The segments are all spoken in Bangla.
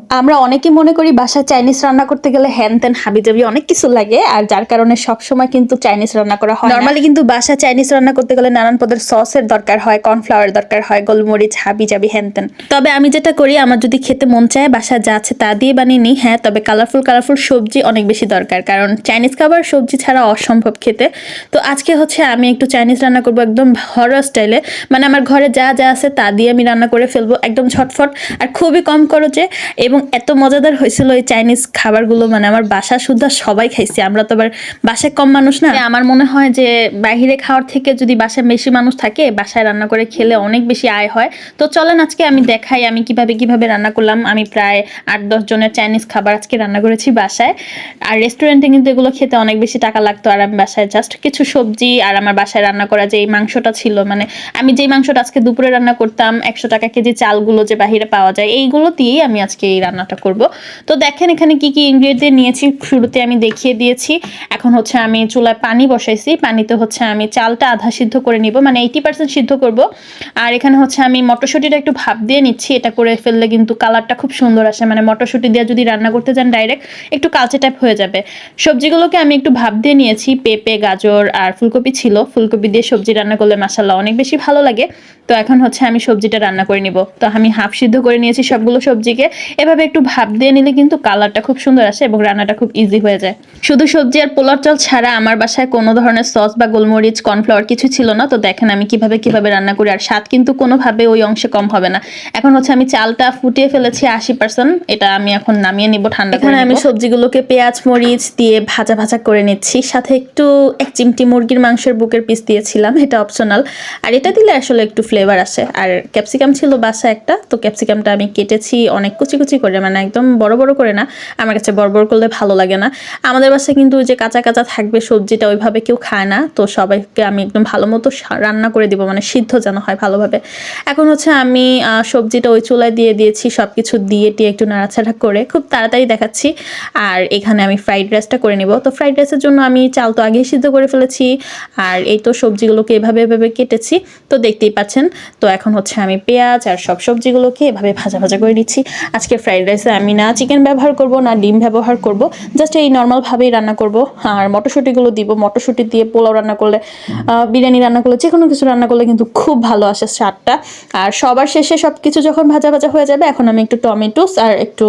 আমরা অনেকেই মনে করি বাসায় চাইনিজ রান্না করতে গেলে হ্যান ত্যান হাবিজাবি অনেক কিছু লাগে, আর যার কারণে সবসময় কিন্তু চাইনিজ রান্না করা হয়। নর্মালি কিন্তু বাসায় চাইনিজ রান্না করতে গেলে নানান পদের সসের দরকার হয়, কর্নফ্লাওয়ার দরকার হয়, গোলমরিচ হাবিজাবি হ্যান ত্যান। তবে আমি যেটা করি, আমার যদি খেতে মন চায় বাসায় যা আছে তা দিয়ে বানিয়ে নিই। হ্যাঁ, তবে কালারফুল কালারফুল সবজি অনেক বেশি দরকার, কারণ চাইনিজ খাবার সবজি ছাড়া অসম্ভব খেতে। তো আজকে হচ্ছে আমি একটু চাইনিজ রান্না করবো একদম ঘরোয়া স্টাইলে, মানে আমার ঘরে যা যা আছে তা দিয়ে আমি রান্না করে ফেলবো, একদম ঝটফট আর খুবই কম খরচে। এবং এত মজাদার হয়েছিল এই চাইনিজ খাবারগুলো, মানে আমার বাসা সুদ্ধা সবাই খাইছে। আমরা তো আবার বাসায় কম মানুষ না, আমার মনে হয় যে বাইরে খাওয়ার থেকে যদি বাসায় বেশি মানুষ থাকে বাসায় রান্না করে খেলে অনেক বেশি আয় হয়। তো চলেন আজকে আমি দেখাই আমি কিভাবে রান্না করলাম। আমি প্রায় 8-10 জনের চাইনিজ খাবার আজকে রান্না করেছি বাসায়। আর রেস্টুরেন্টে কিন্তু এগুলো খেতে অনেক বেশি টাকা লাগতো, আর আমি বাসায় জাস্ট কিছু সবজি আর আমার বাসায় রান্না করা যে এই মাংসটা ছিল, মানে আমি যেই মাংসটা আজকে দুপুরে রান্না করতাম 100 টাকা কেজি চালগুলো যে বাহিরে পাওয়া যায়, এইগুলো দিয়েই আমি আজকে এই রান্নাটা করব। তো দেখেন এখানে কি কি ইনগ্রেডিয়েন্ট নিয়েছি, শুরুতে আমি দেখিয়ে দিয়েছি। এখন হচ্ছে আমি চুলায় পানি বসাইছি, পানিতে হচ্ছে আমি চালটা আধা সিদ্ধ করে নিব, মানে 80% সিদ্ধ করব। আর এখানে হচ্ছে আমি মটরশুঁটিটা একটু ভাপ দিয়ে নিচ্ছি, এটা করে ফেললে কিন্তু কালারটা খুব সুন্দর আসে, মানে মটরশুঁটি দিয়ে যদি রান্না করতে যান ডাইরেক্ট একটু কালচে টাইপ হয়ে যাবে। সবজিগুলোকে আমি একটু ভাপ দিয়ে নিয়েছি, পেঁপে, গাজর আর ফুলকপি ছিল, ফুলকপি দিয়ে সবজি রান্না করলে মাশাআল্লাহ অনেক বেশি ভালো লাগে। তো এখন হচ্ছে আমি সবজিটা রান্না করে নিব। তো আমি হাফ সিদ্ধ করে নিয়েছি সবগুলো সবজিকে, এভাবে একটু ভাপ দিয়ে নিলে কিন্তু কালারটা খুব সুন্দর আসে এবং রান্নাটা খুব ইজি হয়ে যায়। শুধু সবজি আর পোলার চাল ছাড়া আমার বাসায় কোনো ধরনের সস বা গোলমরিচ কর্নফ্লাওয়ার কিছু ছিল না। তো দেখেন আমি কিভাবে রান্না করি, আর স্বাদ কিন্তু কোনোভাবে ওই অংশে কম হবে না। এখন হচ্ছে আমি চালটা ফুটিয়ে ফেলেছি 80%, এটা আমি এখন নামিয়ে নিব ঠান্ডা করে। আমি সবজিগুলোকে পেঁয়াজ মরিচ দিয়ে ভাজা করে নিচ্ছি, সাথে একটু 1 চিমটি মুরগির মাংসের বুকের পিস দিয়েছিলাম, এটা অপশনাল। আর এটা দিলে আসলে একটু ফ্লেভার আসে। আর ক্যাপসিকাম ছিল বাসায় একটা, তো ক্যাপসিকামটা আমি কেটেছি অনেক কুচি করে, মানে একদম বড় করে না, আমার কাছে বড় করলে ভালো লাগে না। আমাদের বাসায় কিন্তু যে কাঁচা থাকবে সবজিটা ওইভাবে কেউ খায় না, তো সবাইকে আমি একদম ভালো মতো রান্না করে দিব, মানে সিদ্ধ যেন হয় ভালোভাবে। এখন হচ্ছে আমি সবজিটা ওই চুলায় দিয়ে দিয়েছি, সবকিছু দিয়ে একটু নাড়াচাড়া করে খুব তাড়াতাড়ি দেখাচ্ছি। আর এখানে আমি ফ্রাইড রাইসটা করে নিব। তো ফ্রাইড রাইসের জন্য আমি চাল তো আগেই সিদ্ধ করে ফেলেছি, আর এই তো সবজিগুলোকে এভাবে কেটেছি, তো দেখতেই পাচ্ছেন। তো এখন হচ্ছে আমি পেঁয়াজ আর সব সবজিগুলোকে এভাবে ভাজা করে নিচ্ছি। আজকে ফ্রাইড রাইসে আমি না চিকেন ব্যবহার করব না ডিম ব্যবহার করব, জাস্ট এই নর্মালভাবেই রান্না করব। আর মটরশুঁটিগুলো দিব, মটরশুঁটি দিয়ে পোলাও রান্না করলে, বিরিয়ানি রান্না করলে, যে কোনো কিছু রান্না করলে কিন্তু খুব ভালো আসে স্বাদটা। আর সবার শেষে সব কিছু যখন ভাজা হয়ে যাবে, এখন আমি একটু টমেটোস আর একটু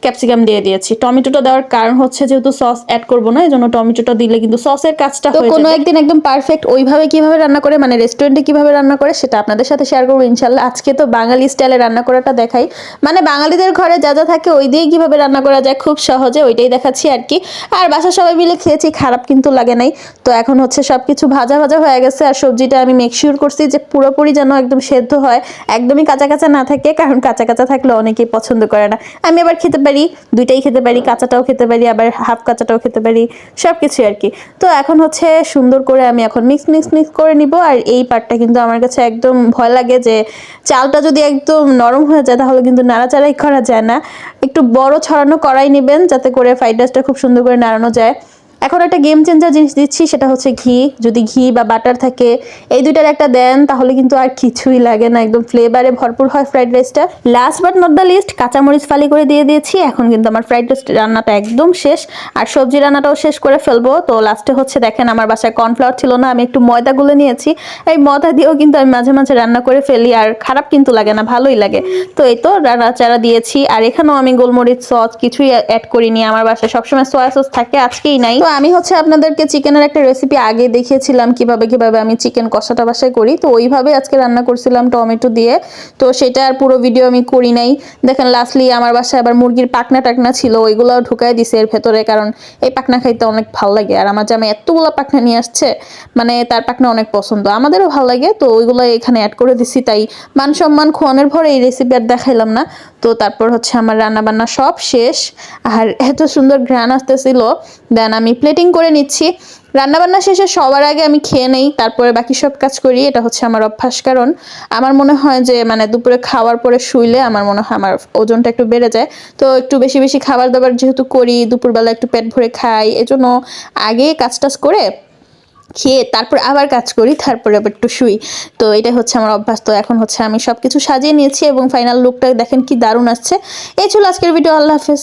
ক্যাপসিকাম দিয়ে দিয়েছি। টমেটোটা দেওয়ার কারণ হচ্ছে যেহেতু সস অ্যাড করব না, এজন্য টমেটোটা দিলে কিন্তু সসের কাজটা হয়ে যাবে। কোনো একদিন একদম পারফেক্ট ওইভাবে কিভাবে রান্না করে, মানে রেস্টুরেন্টে কিভাবে রান্না করে সেটা আপনাদের সাথে শেয়ার করবো ইনশাল্লাহ। আজকে তো বাঙালি স্টাইলে রান্না করাটা দেখাই, মানে বাঙালিদের ঘরে যা থাকে ওই দিয়ে কিভাবে রান্না করা যায় খুব সহজে, ওইটাই দেখাচ্ছি আর কি। আর বাসার সবাই মিলে খেয়েছি, খারাপ কিন্তু লাগে নাই। তো এখন হচ্ছে সবকিছু ভাজা হয়ে গেছে, আর সবজিটা আমি মেক শিওর করছি যে পুরোপুরি যেন একদম সেদ্ধ হয়, একদমই কাঁচা না থাকে, কারণ কাঁচা থাকলে অনেকেই পছন্দ করে না। আমি আবার খেতে পারি, দুইটাই খেতে পারি, কাঁচাটাও খেতে পারি আবার হাফ কাঁচাটাও খেতে পারি, সবকিছু আর কি। তো এখন হচ্ছে সুন্দর করে আমি এখন মিক্স করে নিব। আর এই পার্টটা কিন্তু আমার কাছে একদম ভয় লাগে যে চালটা যদি একদম নরম হয়ে যায় তাহলে কিন্তু নাড়াচাড়াই করা যায় না। একটু বড় ছড়ানো কড়াই নেবেন যাতে করে ফ্রাইড রাইসটা খুব সুন্দর করে নাড়ানো যায়। এখন একটা গেম চেঞ্জার জিনিস দিচ্ছি, সেটা হচ্ছে ঘি। যদি ঘি বা বাটার থাকে, এই দুইটার একটা দেন, তাহলে কিন্তু আর কিছুই লাগে না, একদম ফ্লেভারে ভরপুর হয় ফ্রাইড রাইসটা। Last but not the least, কাঁচামরিচ ফালি করে দিয়ে দিয়েছি। এখন কিন্তু আমার ফ্রাইড রাইস রান্নাটা একদম শেষ, আর সবজি রান্নাটাও শেষ করে ফেলবো। তো লাস্টে হচ্ছে দেখেন আমার বাসায় কর্নফ্লাওয়ার ছিল না, আমি একটু ময়দা গুলে নিয়েছি। এই ময়দা দিয়েও কিন্তু আমি মাঝে রান্না করে ফেলি, আর খারাপ কিন্তু লাগে না, ভালোই লাগে। তো এই তো নাড়াচাড়া দিয়েছি। আর এখানেও আমি গোলমরিচ সস কিছুই অ্যাড করিনি, আমার বাসায় সবসময় সয়া সস থাকে, আজকেই নাই। তো আমি হচ্ছে আপনাদেরকে চিকেনের একটা রেসিপি আগে দেখিয়েছিলাম কিভাবে আমি চিকেন কষাটা বাসায় করি, তো ওইভাবে আজকে রান্না করছিলাম টমেটো দিয়ে। তো সেটা আর পুরো ভিডিও আমি করি নাই। দেখেন লাস্টলি আমার বাসায় আবার মুরগির পাখনা টাকনা ছিল, ওইগুলোও ঢুকাই দিছে এর ভেতরে, কারণ এই পাখনা খাইতে অনেক ভালো লাগে। আর আমার জামাই এতগুলো পাখনা নিয়ে আসছে, মানে তার পাখনা অনেক পছন্দ, আমাদেরও ভালো লাগে, তো ওইগুলো এখানে অ্যাড করে দিছি। তাই মান সম্মান খোয়ানোর পরে এই রেসিপি আর দেখাইলাম না। তো তারপর হচ্ছে আমার রান্না বান্না সব শেষ, আর এত সুন্দর ঘ্রাণ আসতেছিল। দেন আমি প্লেটিং করে নিচ্ছি। রান্নাবান্না শেষে সবার আগে আমি খেয়ে নেই, তারপরে বাকি সব কাজ করি, এটা হচ্ছে আমার অভ্যাস। কারণ আমার মনে হয় যে মানে দুপুরে খাওয়ার পরে শুইলে আমার মনে হয় আমার ওজনটা একটু বেড়ে যায়। তো একটু বেশি খাবার দাবার যেহেতু করি, দুপুরবেলা একটু পেট ভরে খাই, এজন্য আগে কাজ টাজ করে খেয়ে তারপর আবার কাজ করি, তারপরে আবার একটু শুই। তো এটা হচ্ছে আমার অভ্যাস। তো এখন হচ্ছে আমি সবকিছু সাজিয়ে নিয়েছি এবং ফাইনাল লুকটা দেখেন কি দারুণ আসছে। এই ছিল আজকের ভিডিও। আল্লাহ হাফেজ।